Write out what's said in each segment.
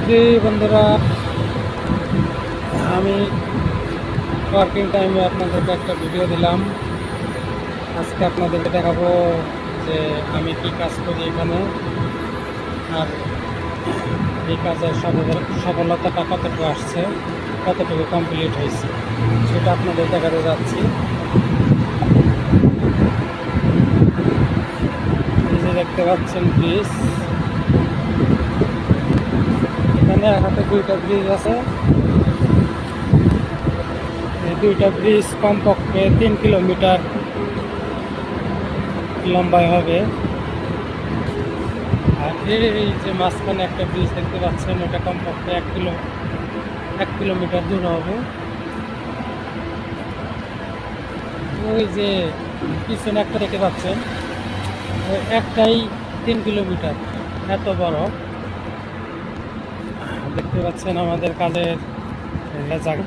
জি বন্ধুরা, আমি ওয়ার্কিং টাইমে আপনাদেরকে একটা ভিডিও দিলাম। আজকে আপনাদেরকে দেখাবো যে আমি কি কাজ করি এখানে, আর এই কাজের সফলতাটা কতটুকু আসছে, কতটুকু কমপ্লিট হয়েছে, সেটা আপনাদের দেখাতে যাচ্ছি। এই যে দেখতে পাচ্ছেন ব্রিজ, এখানে হাতে দুইটা ব্রিজ আছে। এই দুইটা ব্রিজ কমপক্ষে 3 কিলোমিটার লম্বায় হবে। আর এই যে মাঝখানে একটা ব্রিজ দেখতে পাচ্ছেন, ওটা কমপক্ষে 1 কিলোমিটার দূর হবে। ওই যে পিছনে একটা দেখতে পাচ্ছেন, ওই একটাই 3 কিলোমিটার, এত বড়। দেখতে পাচ্ছেন আমাদের কাজের জায়গা।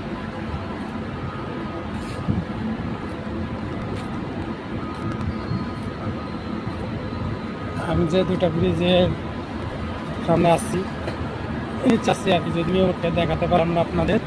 আমি যে দুটা ব্রিজের সামনে আসছি, চাচ্ছি আর কি, যদি ওটা দেখাতে পারলাম না আপনাদের।